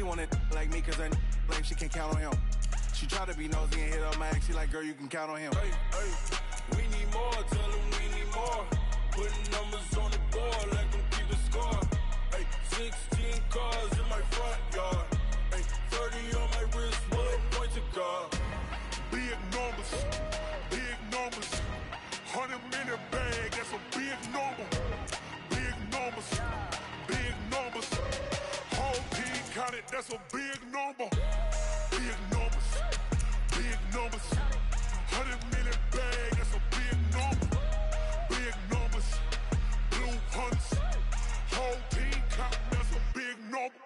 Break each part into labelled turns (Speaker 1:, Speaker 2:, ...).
Speaker 1: She wanted like me cause her like she can count on him. She try to be nosy and hit up my ex. She like, girl, you can count on him.
Speaker 2: Hey, we need more, tell them we need more. Putting numbers on the board, let them keep the score. Hey, 16 cars in my front yard. Hey, 30 on my wrist, bullet point to God.
Speaker 3: Big numbers, big numbers. 100 minute bag, that's a big number. Big numbers, big numbers. Whole team counted, that's a big number. Big numbers, big numbers. 100 minute bag, that's a big number. Big numbers, blue hunts. Whole team counting, that's a big number.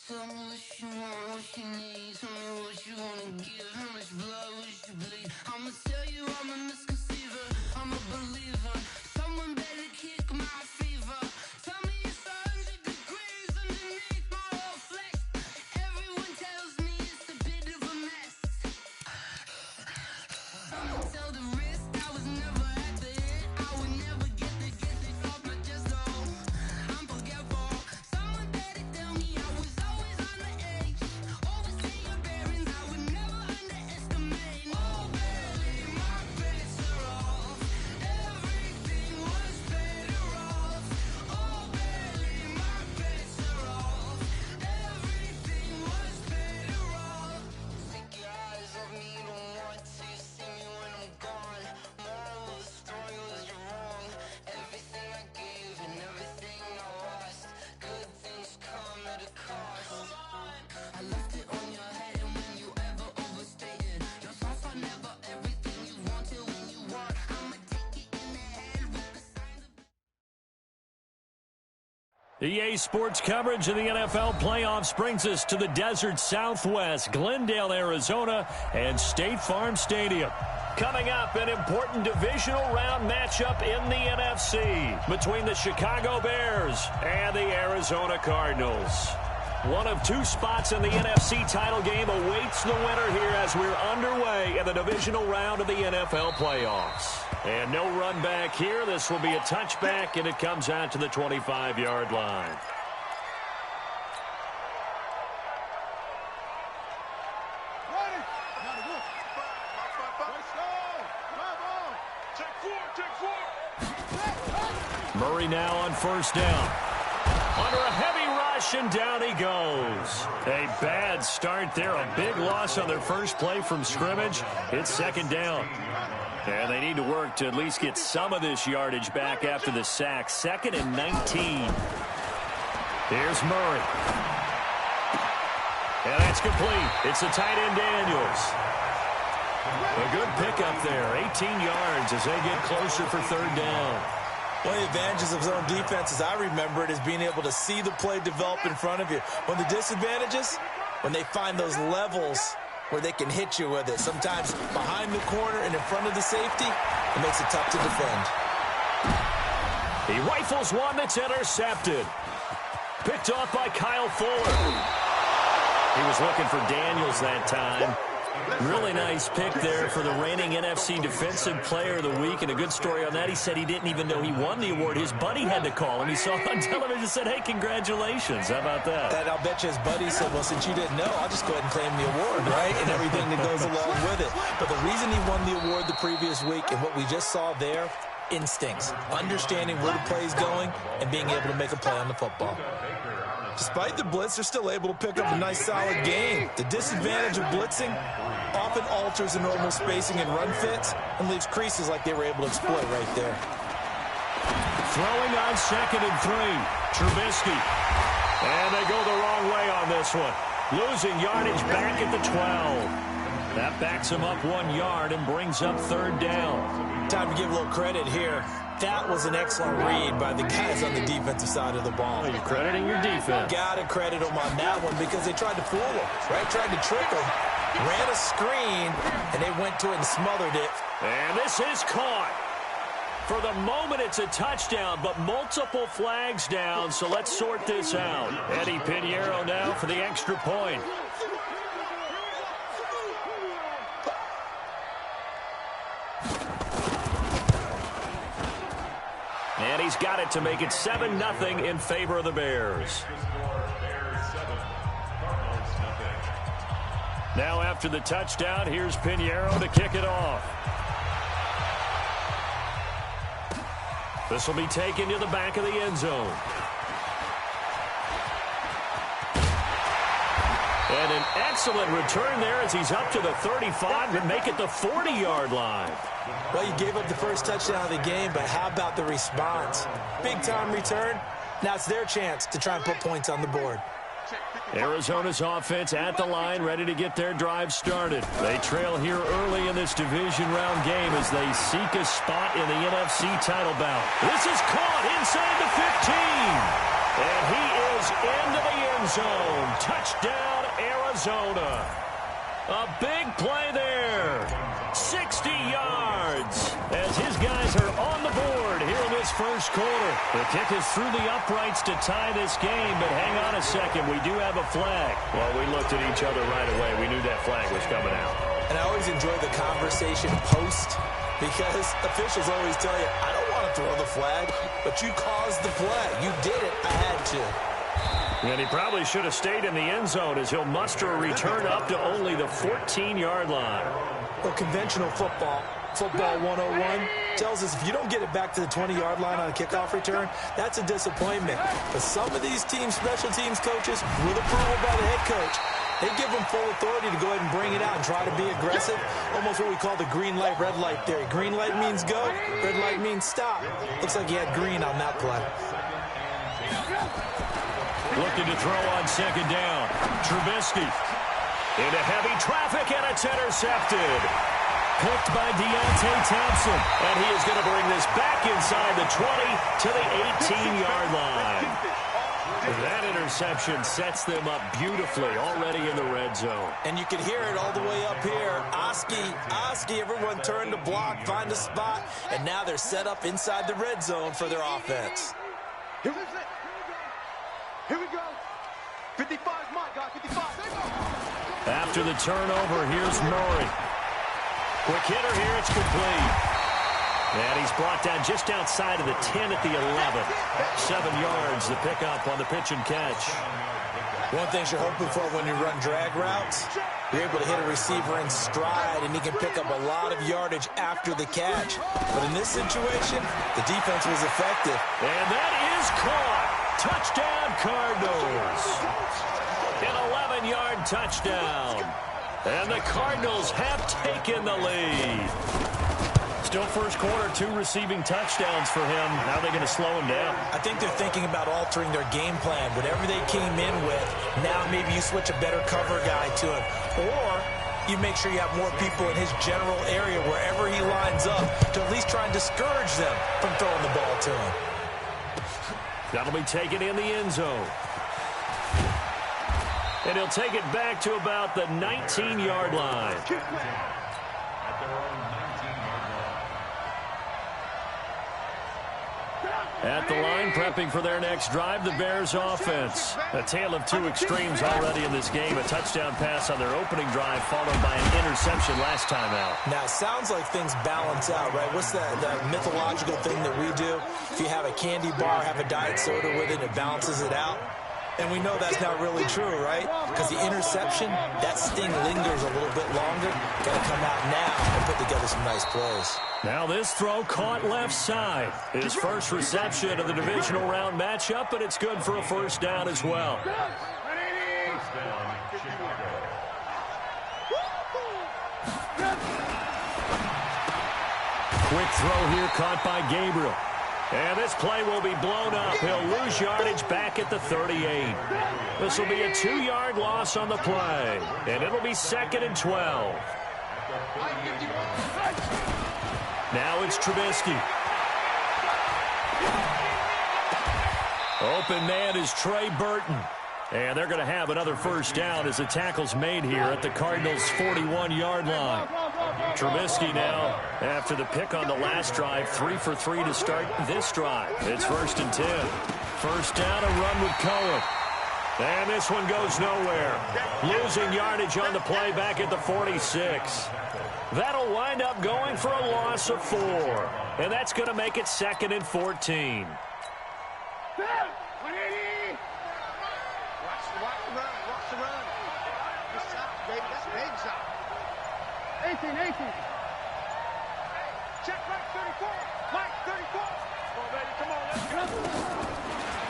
Speaker 4: Tell me what you want, what you need. Tell me what you wanna give. How much blood would you bleed? I'ma tell you I'm a misconceiver. I'm a believer. Someone better kick my fever. Tell me it's 100 degrees underneath my whole flesh. Everyone tells me it's a bit of a mess. I'ma tell the risk I was never at the end. I would never get this off my chest. Oh, I'm forgetful. Someone better tell me I was always on the edge. Oversee your bearings, I would never underestimate. Oh, barely, my bets are off. Everything was better off. Oh, barely, my bets are off. Everything was better off. Take your eyes off me, don't want to see me when I'm gone. Moral of the story was you're wrong. Everything I gave and everything I lost. Good things come at a cost. I left it on your head, and when you ever overstated your thoughts are never everything you wanted when you want. I'ma take it in the head with the signs of
Speaker 5: EA Sports coverage of the NFL playoffs brings us to the desert Southwest, Glendale, Arizona, and State Farm Stadium. Coming up, an important divisional round matchup in the NFC between the Chicago Bears and the Arizona Cardinals. One of two spots in the NFC title game awaits the winner here as we're underway in the divisional round of the NFL playoffs. And no run back here. This will be a touchback, and it comes out to the 25-yard line. Murray now on first down. Under a heavy rush, and down he goes. A bad start there. A big loss on their first play from scrimmage. It's second down. And they need to work to at least get some of this yardage back after the sack. 2nd and 19. Here's Murray. And that's complete. It's the tight end Daniels. A good pickup there. 18 yards as they get closer for third down.
Speaker 6: One of the advantages of zone defense, as I remember it, is being able to see the play develop in front of you. One of the disadvantages, when they find those levels where they can hit you with it. Sometimes behind the corner and in front of the safety, it makes it tough to defend.
Speaker 5: He rifles one that's intercepted. Picked off by Kyle Fuller. He was looking for Daniels that time. Really nice pick there for the reigning NFC Defensive Player of the Week, and a good story on that. He said he didn't even know he won the award. His buddy had to call him. He saw it on television and said, hey, congratulations. How about that?
Speaker 6: And I'll bet you his buddy said, well, since you didn't know, I'll just go ahead and claim the award, right? And everything that goes along with it. But the reason he won the award the previous week and what we just saw there, instincts, understanding where the play is going and being able to make a play on the football. Despite the blitz, they're still able to pick up a nice, solid gain. The disadvantage of blitzing often alters the normal spacing and run fits and leaves creases like they were able to exploit right there.
Speaker 5: Throwing on 2nd and 3. Trubisky. And they go the wrong way on this one. Losing yardage back at the 12. That backs him up 1 yard and brings up third down.
Speaker 6: Time to give a little credit here. That was an excellent read by the guys on the defensive side of the ball.
Speaker 5: Well, you're crediting your defense.
Speaker 6: Got to credit them on that one because they tried to fool him, right? Tried to trick him. Ran a screen, and they went to it and smothered it.
Speaker 5: And this is caught. For the moment, it's a touchdown, but multiple flags down, so let's sort this out. Eddie Pinheiro now for the extra point. And he's got it to make it 7-0 in favor of the Bears. Now after the touchdown, here's Pinheiro to kick it off. This will be taken to the back of the end zone. And an excellent return there as he's up to the 35 and make it the 40-yard line.
Speaker 6: Well, you gave up the first touchdown of the game, but how about the response? Big-time return. Now it's their chance to try and put points on the board.
Speaker 5: Arizona's offense at the line, ready to get their drive started. They trail here early in this division round game as they seek a spot in the NFC title bout. This is caught inside the 15. And he is into the end zone. Touchdown, Arizona. A big play there. 60 yards as his guys are on the board here in this first quarter. The kick is through the uprights to tie this game, but hang on a second. We do have a flag. Well, we looked at each other right away. We knew that flag was coming out.
Speaker 6: And I always enjoy the conversation post because officials always tell you, I don't want to throw the flag, but you caused the play. You did it. I had to.
Speaker 5: And he probably should have stayed in the end zone as he'll muster a return up to only the 14-yard line.
Speaker 6: Well, conventional football 101, tells us if you don't get it back to the 20-yard line on a kickoff return, that's a disappointment. But some of these teams, special teams coaches, with approval by the head coach, they give them full authority to go ahead and bring it out and try to be aggressive. Almost what we call the green light, red light theory. Green light means go, red light means stop. Looks like he had green on that play.
Speaker 5: Looking to throw on second down. Trubisky into heavy traffic, and it's intercepted. Picked by Deontay Thompson. And he is going to bring this back inside the 20 to the 18-yard line. That interception sets them up beautifully already in the red zone.
Speaker 6: And you can hear it all the way up here. Oski, everyone turned to block, find a spot, and now they're set up inside the red zone for their offense.
Speaker 7: Here we go. 55, my God, 55.
Speaker 5: After the turnover, here's Murray. Quick hitter here, it's complete. And he's brought down just outside of the 10 at the 11. 7 yards, the pickup on the pitch and catch.
Speaker 6: One thing you're hoping for when you run drag routes, you're able to hit a receiver in stride, and he can pick up a lot of yardage after the catch. But in this situation, the defense was effective.
Speaker 5: And that is caught. Touchdown, Cardinals. An 11-yard touchdown. And the Cardinals have taken the lead. Still first quarter, 2 receiving touchdowns for him. How are they going to slow him down?
Speaker 6: I think they're thinking about altering their game plan. Whatever they came in with, now maybe you switch a better cover guy to him. Or you make sure you have more people in his general area wherever he lines up to at least try and discourage them from throwing the ball to him.
Speaker 5: That'll be taken in the end zone. And he'll take it back to about the 19-yard line. At the line, prepping for their next drive, the Bears offense. A tale of 2 extremes already in this game. A touchdown pass on their opening drive, followed by an interception last time out.
Speaker 6: Now, it sounds like things balance out, right? What's that mythological thing that we do? If you have a candy bar, have a diet soda with it, it balances it out. And we know that's not really true, right? Because the interception, that sting lingers a little bit longer. Got to come out now and put together some nice plays.
Speaker 5: Now this throw caught left side. His first reception of the divisional round matchup, but it's good for a first down as well. Quick throw here caught by Gabriel. And this play will be blown up. He'll lose yardage back at the 38. This will be a 2-yard loss on the play. And it'll be 2nd and 12. Now it's Trubisky. Open man is Trey Burton. And they're going to have another first down as the tackle's made here at the Cardinals' 41-yard line. Trubisky now, after the pick on the last drive, 3 for 3 to start this drive. It's 1st and 10. First down, a run with Cohen. And this one goes nowhere. Losing yardage on the play back at the 46. That'll wind up going for a loss of 4. And that's going to make it 2nd and 14.
Speaker 7: Baby, that's baby shot. 18. Check right 34. Mike 34. Come on, baby. Come on, let's go.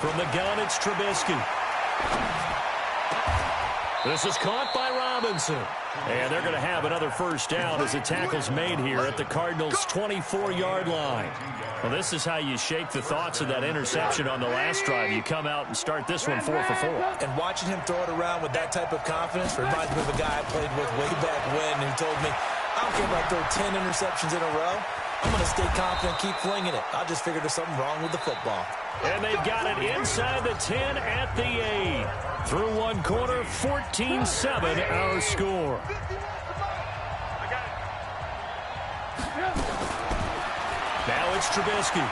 Speaker 5: From the gun, it's Trubisky. This is caught by Robinson. And they're going to have another first down as the tackle's made here at the Cardinals' 24-yard line. Well, this is how you shake the thoughts of that interception on the last drive. You come out and start this one 4 for 4.
Speaker 6: And watching him throw it around with that type of confidence reminds me of a guy I played with way back when who told me, I don't care if I throw 10 interceptions in a row. I'm going to stay confident, keep flinging it. I just figured there's something wrong with the football.
Speaker 5: And they've got it inside the 10 at the 8. Through one quarter, 14-7 our score. Now it's Trubisky.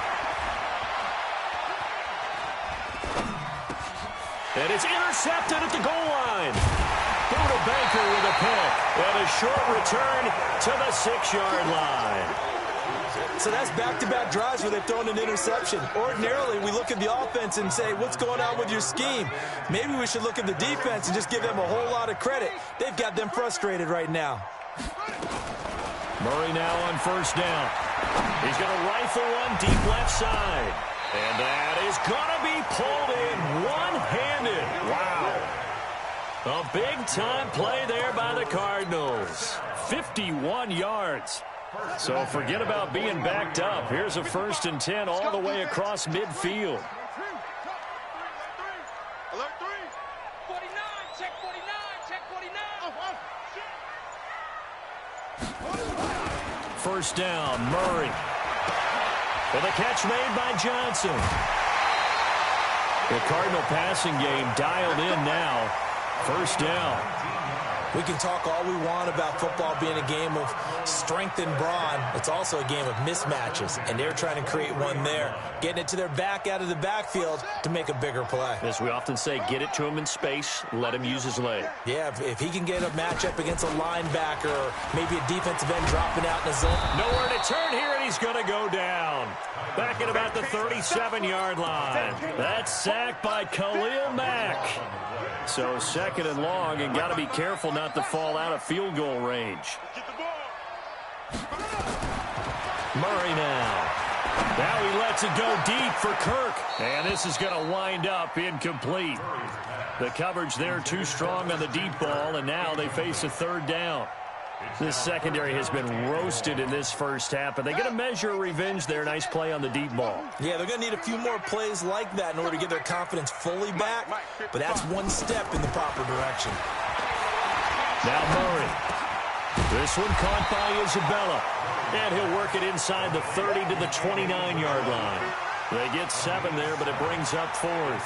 Speaker 5: And it's intercepted at the goal line. Buda Baker with a pick. And a short return to the 6-yard line.
Speaker 6: So that's back-to-back drives where they've thrown an interception. Ordinarily, we look at the offense and say, what's going on with your scheme? Maybe we should look at the defense and just give them a whole lot of credit. They've got them frustrated right now.
Speaker 5: Murray now on first down. He's going to rifle one deep left side. And that is going to be pulled in one-handed. Wow. A big-time play there by the Cardinals. 51 yards. So forget about being backed up. Here's a 1st and 10 all the way across midfield.
Speaker 7: Alert 3. 49. Check 49. Check 49.
Speaker 5: First down, Murray. With a catch made by Johnson. The Cardinal passing game dialed in now. First down.
Speaker 6: We can talk all we want about football being a game of strength and brawn. It's also a game of mismatches, and they're trying to create one there, getting it to their back out of the backfield to make a bigger play.
Speaker 5: As we often say, get it to him in space, let him use his leg.
Speaker 6: Yeah, if he can get a matchup against a linebacker or maybe a defensive end dropping out in the zone.
Speaker 5: Nowhere to turn here, and he's going to go down. Back at about the 37-yard line. That's sacked by Khalil Mack. So 2nd and long, and got to be careful not to fall out of field goal range. Murray now. Now he lets it go deep for Kirk. And this is going to wind up incomplete. The coverage there too strong on the deep ball, and now they face a 3rd down. This secondary has been roasted in this first half, but they get a measure of revenge there. Nice play on the deep ball.
Speaker 6: Yeah, they're going to need a few more plays like that in order to get their confidence fully back, but that's one step in the proper direction.
Speaker 5: Now Murray. This one caught by Isabella. And he'll work it inside the 30 to the 29-yard line. They get 7 there, but it brings up 4th.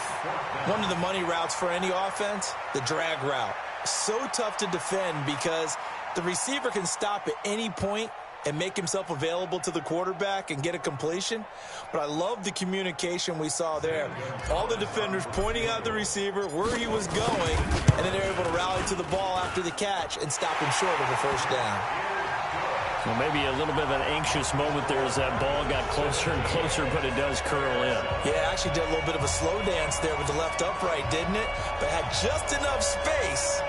Speaker 6: One of the money routes for any offense, the drag route. So tough to defend because the receiver can stop at any point and make himself available to the quarterback and get a completion. But I love the communication we saw there. All the defenders pointing out the receiver, where he was going, and then they're able to rally to the ball after the catch and stop him short of a first down.
Speaker 5: Well, maybe a little bit of an anxious moment there as that ball got closer and closer, but it does curl in.
Speaker 6: Yeah, actually did a little bit of a slow dance there with the left upright, didn't it? But had just enough space,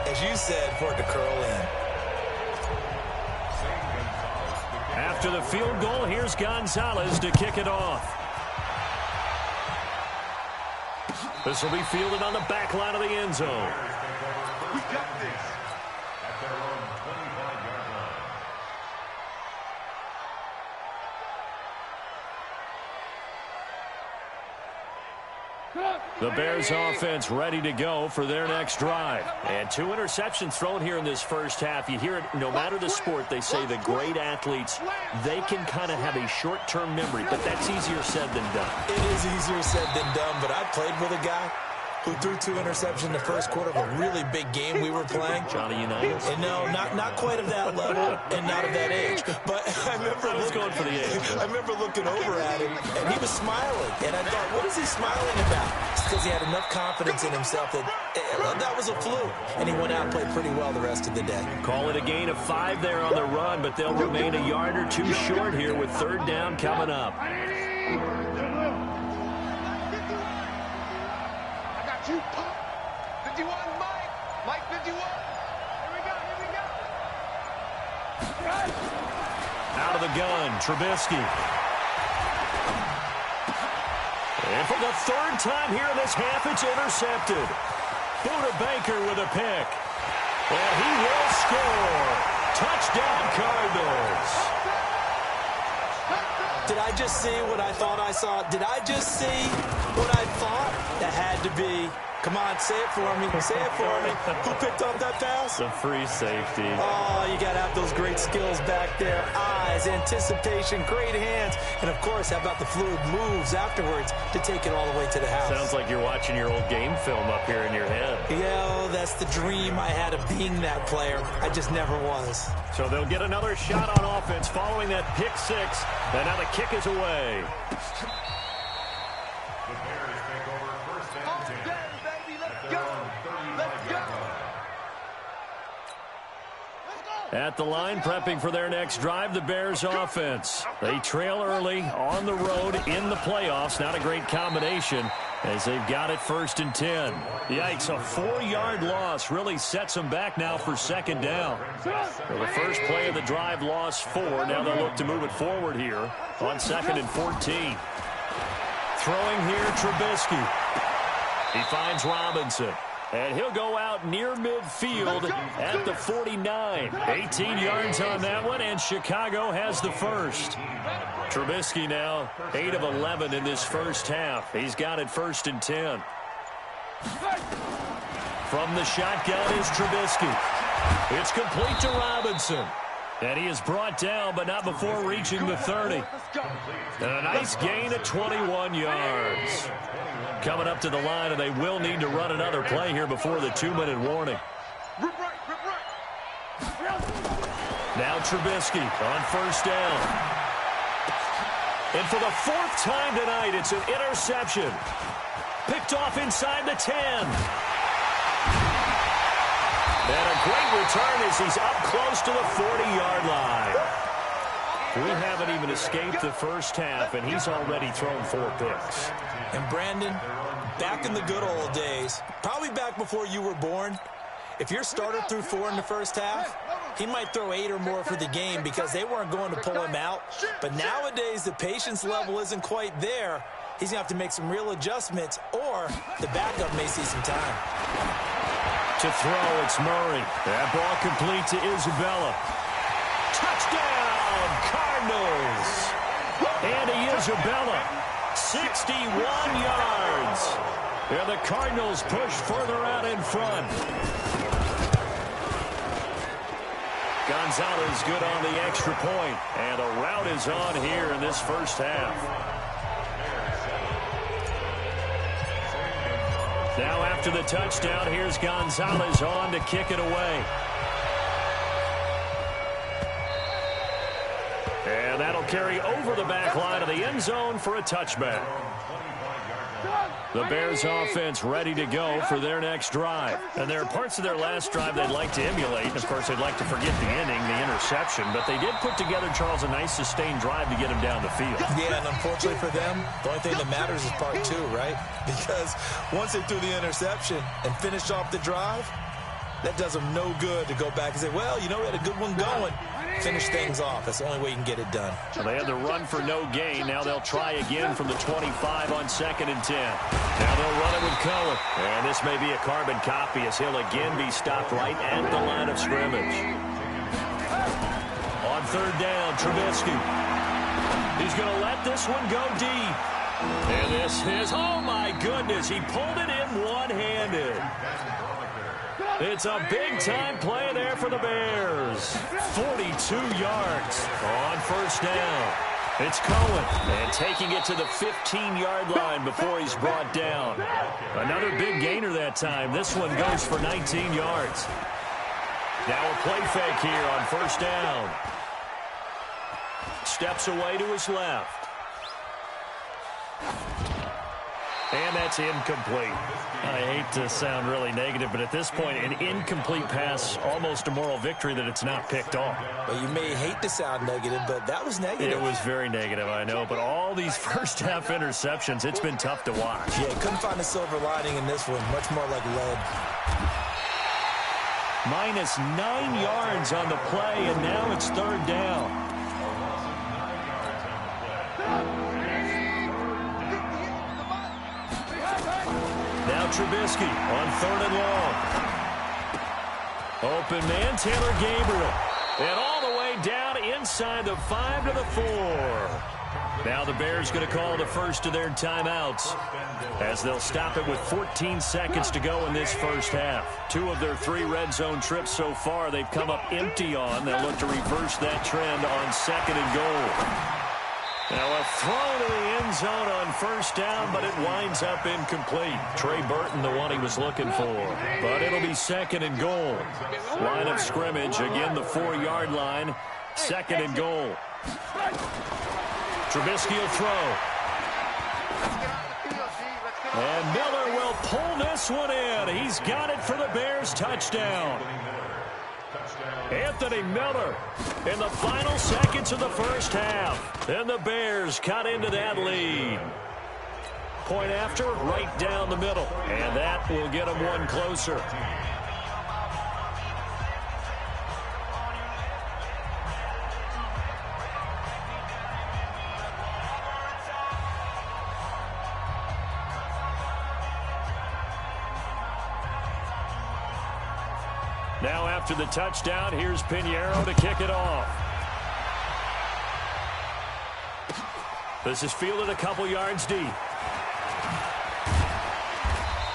Speaker 6: as you said, for it to curl in.
Speaker 5: After the field goal, here's Gonzalez to kick it off. This will be fielded on the back line of the end zone.
Speaker 7: We got this.
Speaker 5: The Bears offense ready to go for their next drive. And 2 interceptions thrown here in this first half. You hear it, no matter the sport, they say the great athletes, they can kind of have a short-term memory, but that's easier said than done.
Speaker 6: It is easier said than done, but I played with a guy who threw 2 interceptions in the first quarter of a really big game we were playing.
Speaker 5: Johnny Unitas?
Speaker 6: And no, not quite of that level and not of that age. But I remember looking over at him, and he was smiling. And I thought, what is he smiling about? It's because he had enough confidence in himself that that was a fluke. And he went out and played pretty well the rest of the day.
Speaker 5: Call it a gain of 5 there on the run, but they'll remain a yard or 2 short here with 3rd down coming up.
Speaker 7: You pop. 51, Mike. Mike 51. Here we go.
Speaker 5: Out of the gun, Trubisky. And for the third time here in this half, it's intercepted. Buda Baker with a pick. And he will score. Touchdown, Cardinals.
Speaker 6: Did I just see what I thought I saw? Did I just see what I thought? That had to be. Come on, say it for me. Say it for me. Who picked up that pass?
Speaker 5: The free safety.
Speaker 6: Oh, you got to have those great skills back there. Eyes, anticipation, great hands. And, of course, how about the fluid moves afterwards to take it all the way to the house?
Speaker 5: Sounds like you're watching your old game film up here in your head.
Speaker 6: Yeah, that's the dream I had of being that player. I just never was.
Speaker 5: So they'll get another shot on offense following that pick six. And now the kick is away. At the line, prepping for their next drive, the Bears offense. They trail early on the road in the playoffs. Not a great combination as they've got it 1st and 10. Yikes, a 4-yard loss really sets them back now for 2nd down. So the first play of the drive lost 4. Now they'll look to move it forward here on 2nd and 14. Throwing here, Trubisky. He finds Robinson. And he'll go out near midfield at the 49. 18 yards on that one, and Chicago has the first. Trubisky now 8 of 11 in this first half. He's got it 1st and 10. From the shotgun is Trubisky. It's complete to Robinson. And he is brought down, but not before reaching the 30. And a nice gain of 21 yards. Coming up to the line, and they will need to run another play here before the 2-minute warning. Now Trubisky on 1st down. And for the 4th time tonight, it's an interception. Picked off inside the 10. And a great return as he's up close to the 40-yard line. We haven't even escaped the first half, and he's already thrown 4 picks.
Speaker 6: And Brandon, back in the good old days, probably back before you were born, if your starter threw 4 in the first half, he might throw 8 or more for the game because they weren't going to pull him out. But nowadays, the patience level isn't quite there. He's going to have to make some real adjustments, or the backup may see some time.
Speaker 5: To throw, it's Murray. That ball complete to Isabella. Touchdown, Cardinals. Andy Isabella, 61 yards. And the Cardinals push further out in front. Gonzalez good on the extra point. And the route is on here in this first half. Now after the touchdown, here's Gonzalez on to kick it away. And that'll carry over the back line of the end zone for a touchback. The Bears offense ready to go for their next drive. And there are parts of their last drive they'd like to emulate. And, of course, they'd like to forget the inning, the interception. But they did put together, Charles, a nice sustained drive to get him down the field.
Speaker 6: Yeah, and unfortunately for them, the only thing that matters is part 2, right? Because once they threw the interception and finished off the drive, that does them no good to go back and say, well, you know, we had a good one going. Finish things off. That's the only way you can get it done.
Speaker 5: So they had the run for no gain. Now they'll try again from the 25 on 2nd and 10. Now they'll run it with Cohen. And this may be a carbon copy as he'll again be stopped right at the line of scrimmage. On 3rd down, Trubisky. He's going to let this one go deep. And this is, oh my goodness, he pulled it in one-handed. It's a big-time play there for the Bears. 42 yards on 1st down. It's Cohen, and taking it to the 15-yard line before he's brought down. Another big gainer that time. This one goes for 19 yards. Now a play fake here on 1st down. Steps away to his left. And that's incomplete. I hate to sound really negative, but at this point, an incomplete pass, almost a moral victory that it's not picked off.
Speaker 6: Well, you may hate to sound negative, but that was negative.
Speaker 5: It was very negative, I know, but all these first-half interceptions, it's been tough to watch.
Speaker 6: Yeah, couldn't find a silver lining in this one. Much more like lead.
Speaker 5: Minus 9 yards on the play, and now it's third down. Now Trubisky on third and long. Open man, Taylor Gabriel. And all the way down inside the 5 to the 4. Now the Bears going to call the first of their timeouts as they'll stop it with 14 seconds to go in this first half. 2 of their 3 red zone trips so far they've come up empty on. They'll look to reverse that trend on second and goal. Now a throw to the end zone on first down, but it winds up incomplete. Trey Burton, the one he was looking for. But it'll be second and goal. Line of scrimmage, again the 4-yard line. Second and goal. Trubisky will throw. And Miller will pull this one in. He's got it for the Bears touchdown. Anthony Miller in the final seconds of the first half. And the Bears cut into that lead. Point after, right down the middle. And that will get them one closer. Now after the touchdown, here's Pinheiro to kick it off. This is fielded a couple yards deep.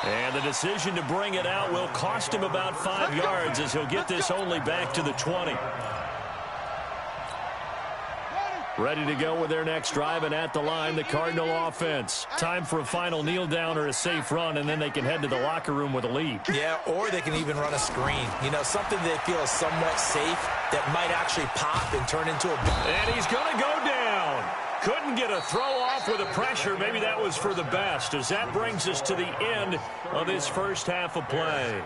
Speaker 5: And the decision to bring it out will cost him about 5 yards as he'll get this only back to the 20. Ready to go with their next drive, and at the line, the Cardinal offense. Time for a final kneel down or a safe run, and then they can head to the locker room with a lead.
Speaker 6: Yeah, or they can even run a screen. You know, something they feel is somewhat safe that might actually pop and turn into a...
Speaker 5: And he's going to go down. Couldn't get a throw off with the pressure. Maybe that was for the best, as that brings us to the end of this first half of play.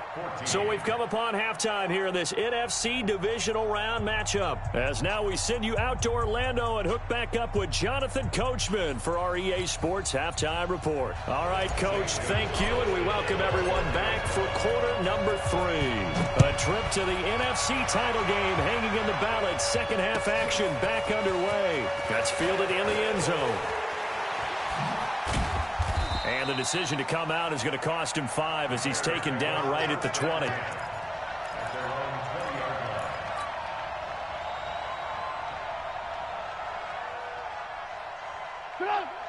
Speaker 5: So we've come upon halftime here in this NFC divisional round matchup, as now we send you out to Orlando and hook back up with Jonathan Coachman for our EA Sports Halftime Report. All right, Coach, thank you, and we welcome everyone back for quarter number 3. A trip to the NFC title game hanging in the balance. Second half action back underway. That's fielded in the end zone. And the decision to come out is going to cost him 5 as he's taken down right at the 20.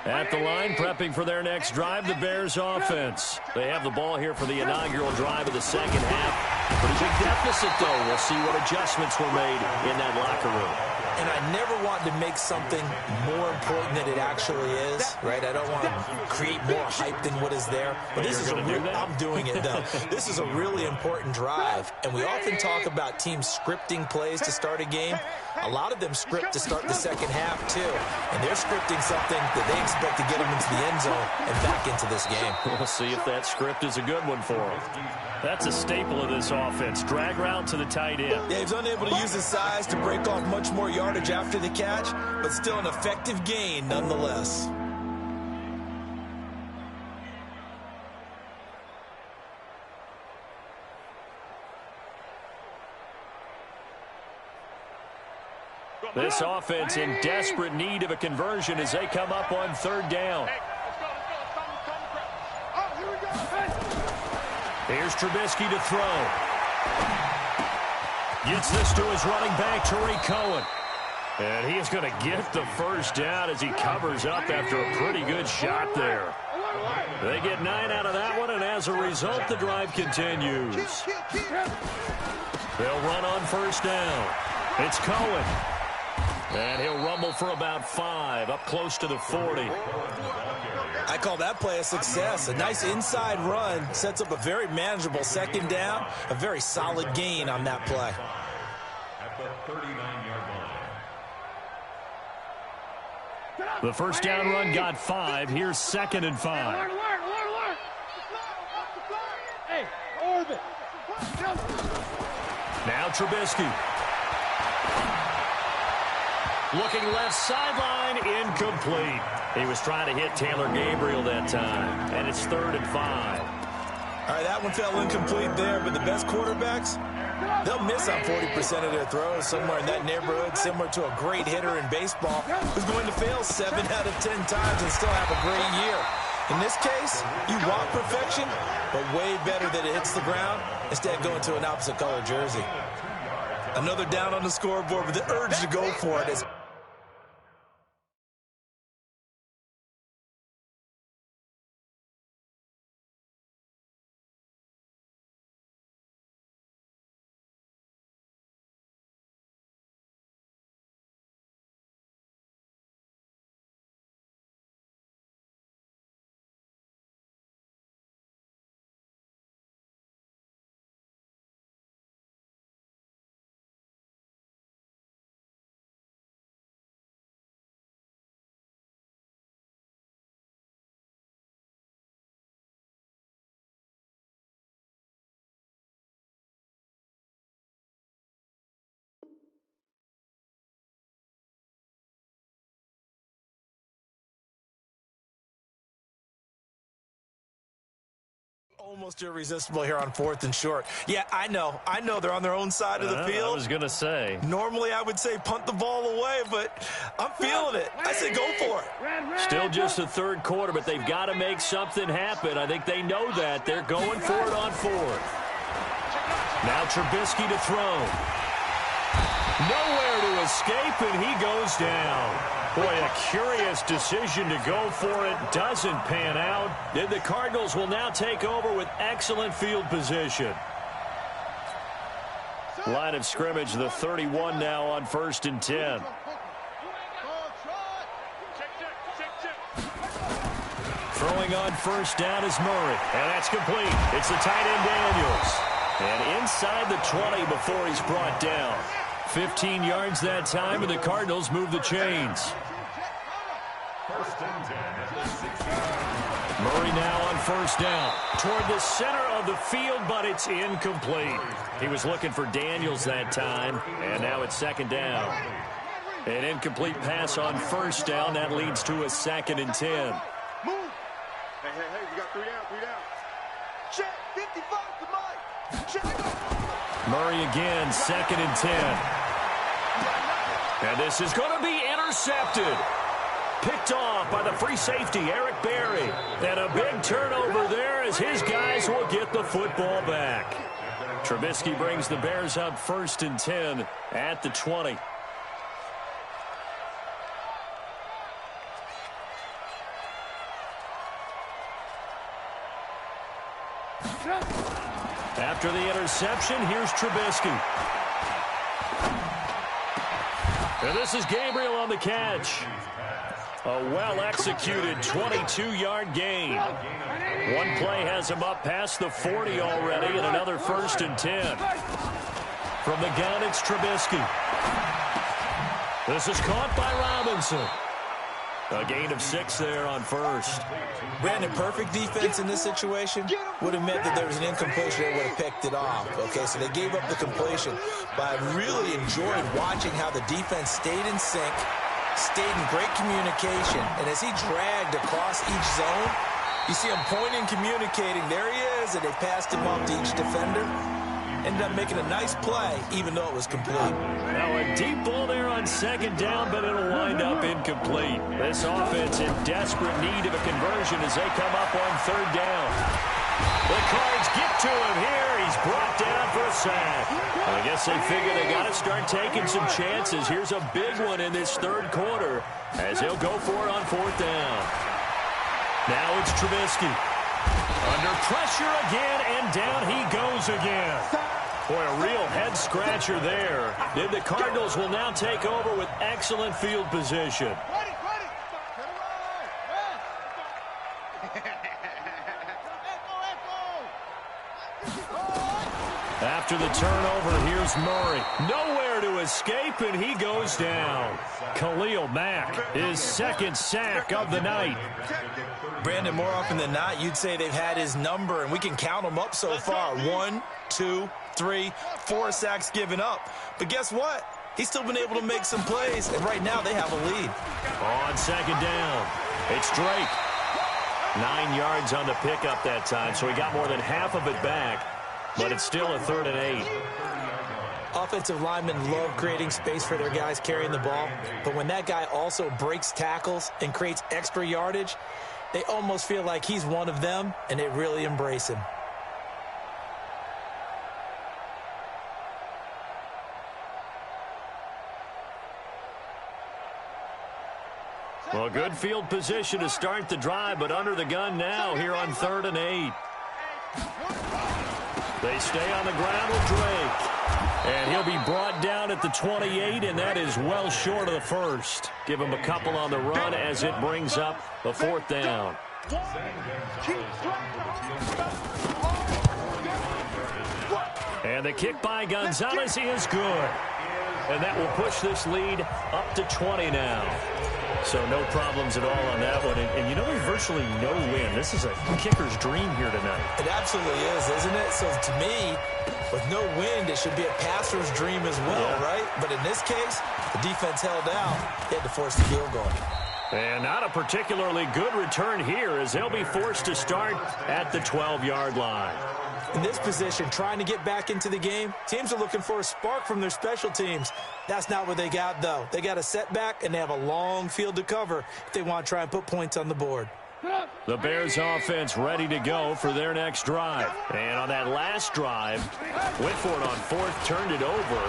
Speaker 5: At the line, prepping for their next drive, the Bears offense. They have the ball here for the inaugural drive of the second half. Pretty big deficit, though. We'll see what adjustments were made in that locker room.
Speaker 6: And I never want to make something more important than it actually is, right? I don't want to create more hype than what is there. But this is a real, I'm doing it, though. This is a really important drive. And we often talk about teams scripting plays to start a game. A lot of them script to start the second half, too. And they're scripting something that they expect to get them into the end zone and back into this game.
Speaker 5: We'll see if that script is a good one for them. That's a staple of this offense. Drag route to the tight end.
Speaker 6: Yeah, he's unable to use his size to break off much more yardage after the catch, but still an effective gain nonetheless.
Speaker 5: This offense in desperate need of a conversion as they come up on third down. Here's Trubisky to throw. Gets this to his running back, Tariq Cohen. And he is going to get the first down as he covers up after a pretty good shot there. They get 9 out of that one, and as a result, the drive continues. They'll run on first down. It's Cohen. And he'll rumble for about 5, up close to the 40.
Speaker 6: I call that play a success. A nice inside run sets up a very manageable second down, a very solid gain on that play.
Speaker 3: At the 39-yard line.
Speaker 5: The first down run got 5. Here's second and 5.
Speaker 7: Hey, orbit.
Speaker 5: Now Trubisky. Looking left sideline, incomplete. He was trying to hit Taylor Gabriel that time, and it's 3rd and 5.
Speaker 6: All right, that one fell incomplete there, but the best quarterbacks, they'll miss on 40% of their throws, somewhere in that neighborhood, similar to a great hitter in baseball who's going to fail 7 out of 10 times and still have a great year. In this case, you want perfection, but way better that it hits the ground instead of going to an opposite color jersey. Another down on the scoreboard with the urge to go for it. As almost irresistible here on 4th and short. Yeah, I know they're on their own side of the field.
Speaker 5: I was going to say.
Speaker 6: Normally I would say punt the ball away, but I'm feeling it. I say go for it.
Speaker 5: Still just the third quarter, but they've got to make something happen. I think they know that. They're going for it on 4th. Now Trubisky to throw. Nowhere to escape, and he goes down. Boy, a curious decision to go for it. Doesn't pan out. And the Cardinals will now take over with excellent field position. Line of scrimmage, the 31 now on 1st and 10. Throwing on 1st down is Murray. And that's complete. It's the tight end Daniels. And inside the 20 before he's brought down. 15 yards that time, and the Cardinals move the chains. Murray now on 1st down. Toward the center of the field, but it's incomplete. He was looking for Daniels that time, and now it's 2nd down. An incomplete pass on 1st down. That leads to a 2nd and 10.
Speaker 7: Move. Hey, we got 3 down. Check, 55 to Mike. Check.
Speaker 5: Murray again, 2nd and 10. And this is going to be intercepted. Picked off by the free safety, Eric Berry. And a big turnover there as his guys will get the football back. Trubisky brings the Bears up 1st and 10 at the 20. After the interception, here's Trubisky. And this is Gabriel on the catch. A well-executed 22-yard gain. One play has him up past the 40 already, and another 1st and 10. From the gun, it's Trubisky. This is caught by Robinson. A gain of 6 there on 1st.
Speaker 6: Brandon, perfect defense in this situation would have meant that there was an incompletion. They would have picked it off. Okay, so they gave up the completion. But I really enjoyed watching how the defense stayed in sync, stayed in great communication. And as he dragged across each zone, you see him pointing, communicating. There he is, and they passed him off to each defender. Ended up making a nice play, even though it was complete.
Speaker 5: Now a deep ball there on 2nd down, but it'll wind up incomplete. This offense in desperate need of a conversion as they come up on 3rd down. The Cards get to him here. He's brought down for a sack. I guess they figure they got to start taking some chances. Here's a big one in this 3rd quarter as he'll go for it on 4th down. Now it's Trubisky. Under pressure again, and down he goes again. Boy, a real head-scratcher there. And the Cardinals will now take over with excellent field position. After the turnover, here's Murray. Nowhere to escape, and he goes down. Khalil Mack, his 2nd sack of the night.
Speaker 6: Brandon, more often than not, you'd say they've had his number, and we can count them up so far. 1, 2, 3, 4 sacks given up. But guess what? He's still been able to make some plays, and right now they have a lead.
Speaker 5: On 2nd down, it's Drake. 9 yards on the pickup that time, so he got more than half of it back, but it's still a 3rd and 8.
Speaker 6: Offensive linemen love creating space for their guys carrying the ball, but when that guy also breaks tackles and creates extra yardage, they almost feel like he's one of them, and they really embrace him.
Speaker 5: Well, good field position to start the drive, but under the gun now here on 3rd and 8. They stay on the ground with Drake. And he'll be brought down at the 28, and that is well short of the first. Give him a couple on the run as it brings up the 4th down. And the kick by Gonzalez is good. And that will push this lead up to 20 now. So no problems at all on that one. And you know, there's virtually no wind. This is a kicker's dream here tonight.
Speaker 6: It absolutely is, isn't it? So to me, with no wind, it should be a passer's dream as well, right? But in this case, the defense held out. They had to force the field goal.
Speaker 5: And not a particularly good return here as they'll be forced to start at the 12-yard line.
Speaker 6: In this position, trying to get back into the game, teams are looking for a spark from their special teams. That's not what they got, though. They got a setback, and they have a long field to cover if they want to try and put points on the board.
Speaker 5: The Bears offense ready to go for their next drive. And on that last drive, went for it on 4th, turned it over.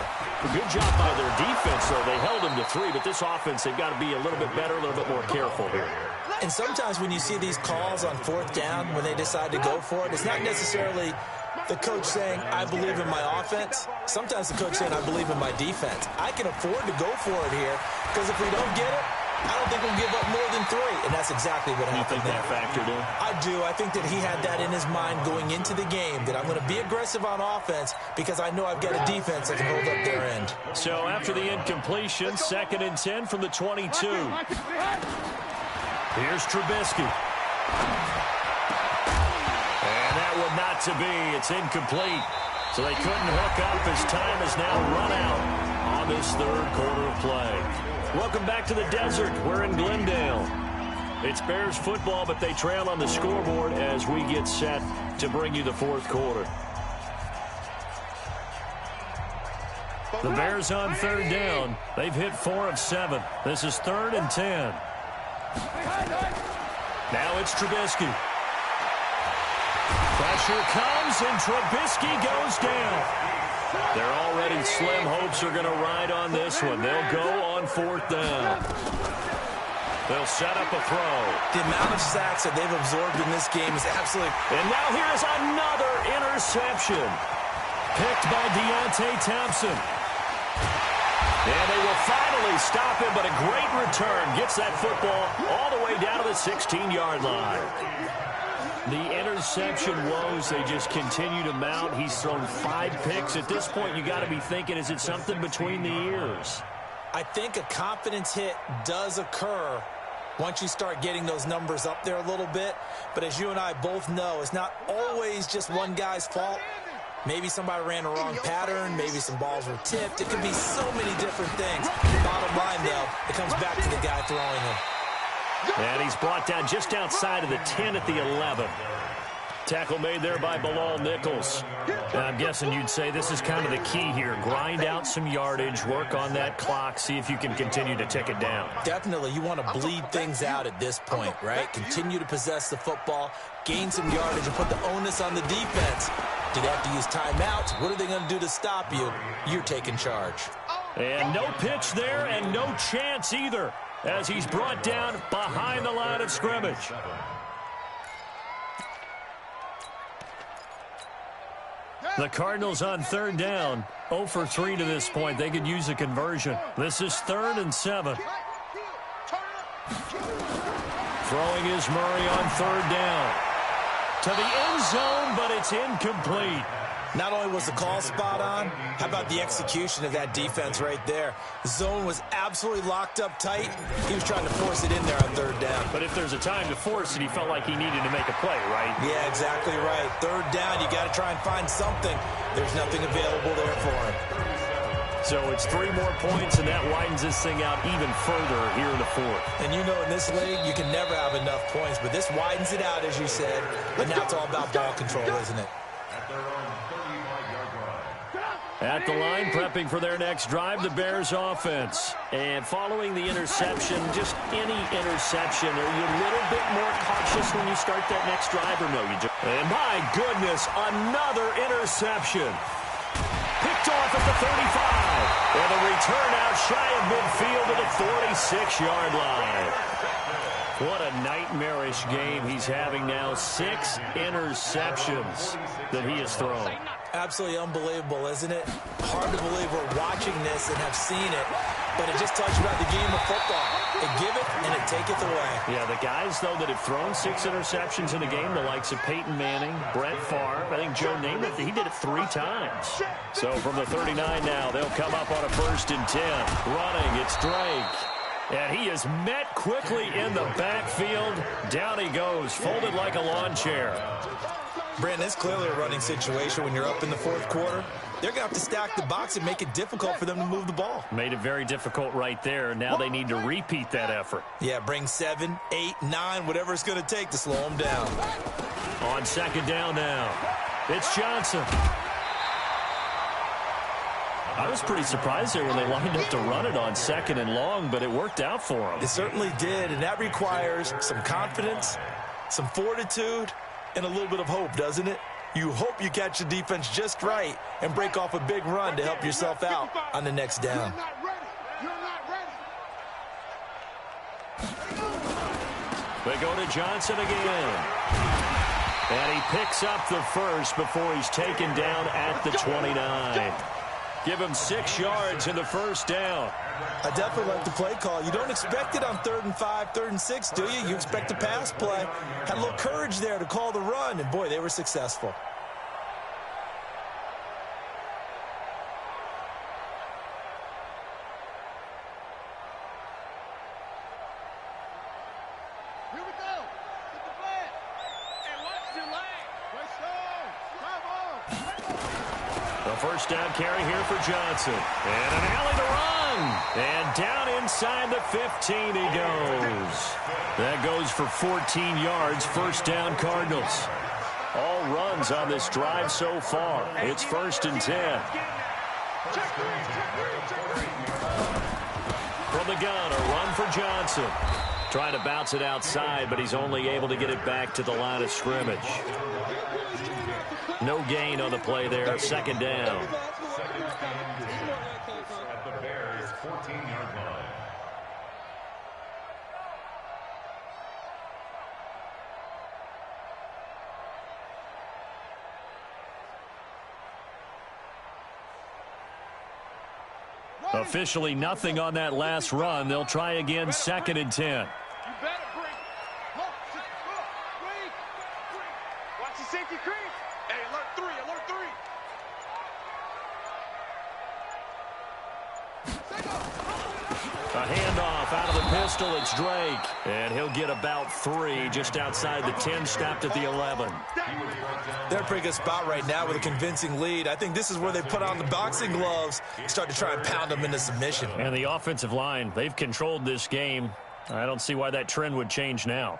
Speaker 5: A good job by their defense, though. They held them to 3, but this offense, they've got to be a little bit better, a little bit more careful here.
Speaker 6: And sometimes when you see these calls on 4th down, when they decide to go for it, it's not necessarily the coach saying, I believe in my offense. Sometimes the coach saying, I believe in my defense. I can afford to go for it here because if we don't get it, I don't think we'll give up more than 3. And that's exactly what happened there.
Speaker 5: You think that factored in?
Speaker 6: I do. I think that he had that in his mind going into the game, that I'm going to be aggressive on offense because I know I've got a defense that can hold up their end.
Speaker 5: So after the incompletion, 2nd and 10 from the 22. Here's Trubisky. And that one not to be. It's incomplete. So they couldn't hook up as time has now run out on this 3rd quarter of play. Welcome back to the desert. We're in Glendale. It's Bears football, but they trail on the scoreboard as we get set to bring you the 4th quarter. The Bears on 3rd down. They've hit 4 of 7. This is 3rd and 10. Now it's Trubisky. Pressure comes, and Trubisky goes down. Their already slim hopes are going to ride on this one. They'll go on 4th down. They'll set up a throw.
Speaker 6: The amount of sacks that they've absorbed in this game is absolutely...
Speaker 5: And now here's another interception. Picked by Deontay Thompson. And they will finally stop him, but a great return gets that football all the way down to the 16-yard line. The interception woes, they just continue to mount. He's thrown 5 picks. At this point, you got to be thinking, is it something between the ears?
Speaker 6: I think a confidence hit does occur once you start getting those numbers up there a little bit. But as you and I both know, it's not always just one guy's fault. Maybe somebody ran a wrong pattern. Maybe some balls were tipped. It could be so many different things. Bottom line, though, it comes back to the guy throwing them.
Speaker 5: And he's brought down just outside of the 10 at the 11. Tackle made there by Bilal Nichols. And I'm guessing you'd say this is kind of the key here. Grind out some yardage, work on that clock, see if you can continue to tick it down.
Speaker 6: Definitely. You want to bleed things out at this point, right? Continue to possess the football, gain some yardage, and put the onus on the defense. Do they have to use timeouts? What are they going to do to stop you? You're taking charge.
Speaker 5: And no pitch there and no chance either, as he's brought down behind the line of scrimmage. The Cardinals on 3rd down, 0 for 3 to this point. They could use a conversion. This is 3rd and 7. Throwing is Murray on 3rd down. To the end zone, but it's incomplete.
Speaker 6: Not only was the call spot on, how about the execution of that defense right there? The zone was absolutely locked up tight. He was trying to force it in there on 3rd down.
Speaker 5: But if there's a time to force it, he felt like he needed to make a play, right?
Speaker 6: Yeah, exactly right. 3rd down, you got to try and find something. There's nothing available there for him.
Speaker 5: So it's 3 more points, and that widens this thing out even further here in the fourth.
Speaker 6: And you know in this league, you can never have enough points, but this widens it out, as you said. And now it's all about ball control, isn't it?
Speaker 5: At the line, prepping for their next drive, the Bears offense. And following the interception, just any interception, are you a little bit more cautious when you start that next drive, or no? And my goodness, another interception. Picked off at the 35. And a return out shy of midfield to the 46-yard line. What a nightmarish game he's having now. 6 interceptions that he has thrown.
Speaker 6: Absolutely unbelievable, isn't it? Hard to believe we're watching this and have seen it, but it just talks about the game of football. It giveth and it taketh away.
Speaker 5: Yeah, the guys, though, that have thrown 6 interceptions in a game, the likes of Peyton Manning, Brett Favre, I think Joe Namath, he did it 3 times. So from the 39 now, they'll come up on a 1st and 10. Running, it's Drake. And he is met quickly in the backfield. Down he goes, folded like a lawn chair.
Speaker 6: Brandon, it's clearly a running situation when you're up in the 4th quarter. They're going to have to stack the box and make it difficult for them to move the ball.
Speaker 5: Made it very difficult right there. Now they need to repeat that effort.
Speaker 6: Yeah, bring 7, 8, 9, whatever it's going to take to slow them down.
Speaker 5: On 2nd down now, it's Johnson. I was pretty surprised there when they lined up to run it on 2nd and long, but it worked out for them.
Speaker 6: It certainly did, and that requires some confidence, some fortitude, and a little bit of hope, doesn't it? You hope you catch the defense just right and break off a big run to help yourself out on the next down.
Speaker 5: They go to Johnson again. And he picks up the first before he's taken down at the 29. Give him 6 yards in the 1st down.
Speaker 6: I definitely like the play call. You don't expect it on 3rd and 5, 3rd and 6, do you? You expect a pass play. Had a little courage there to call the run, and boy, they were successful.
Speaker 7: Here we go. Get the flag. And watch your leg. Let's go. Come on.
Speaker 5: The 1st down carry here for Johnson. And an alley to run. And down inside the 15 he goes. That goes for 14 yards. 1st down Cardinals. All runs on this drive so far. It's 1st and 10. From the gun, a run for Johnson. Trying to bounce it outside, but he's only able to get it back to the line of scrimmage. No gain on the play there. 2nd down.
Speaker 3: At the Bears' 14-yard line.
Speaker 5: Officially nothing on that last run. They'll try again, 2nd and 10.
Speaker 7: You better bring. Look, breathe. Watch the safety creep. Hey, alert 3, alert 3.
Speaker 5: A handoff out of the pistol. It's Drake. And he'll get about 3 just outside the 10, stopped at the 11.
Speaker 6: They're in a pretty good spot right now with a convincing lead. I think this is where they put on the boxing gloves, start to try and pound them into submission.
Speaker 5: And the offensive line, they've controlled this game. I don't see why that trend would change now.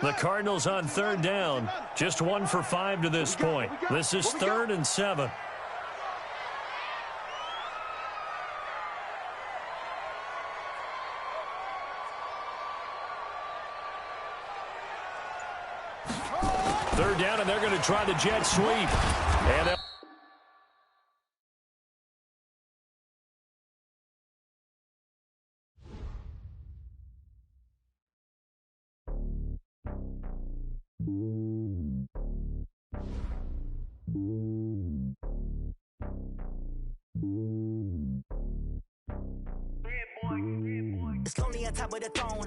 Speaker 5: The Cardinals on 3rd down. Just 1 for 5 to this point. This is 3rd and 7. Third down, and they're going to try the jet sweep. And
Speaker 8: on top of the throne.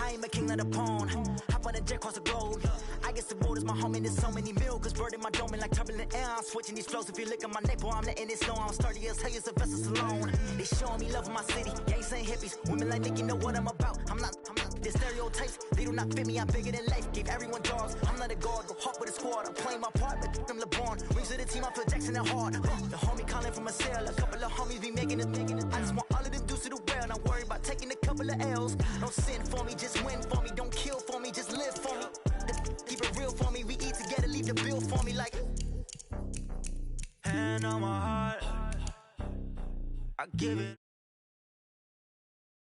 Speaker 8: I ain't a king of the pawn. Hop on a jet across the globe. I guess the world is my home and there's so many milk. Bird in my dome and like turbulent air. I'm switching these flows. If you look at my neck, boy, I'm letting it snow. I'm sturdy as hell, Sylvester Stallone. They showing me love in my city. Gangs ain't hippies. Women like Nick, you know what I'm about. I'm not the stereotypes. They do not fit me. I'm bigger than life. Give everyone jobs. I'm not a guard. Go hard with a squad. I'm playing my part, but them LeBron. Rings to the team. I feel Jackson and hard. The homie calling from a cell. A couple of homies be making it. I just want all of them dudes to the well. Not worry about taking a couple of L's. Don't sin for me, just win for me. Don't kill for me, just live for me. Keep it real for me. We eat together, leave the bill for me like. Hand on my heart, I give it.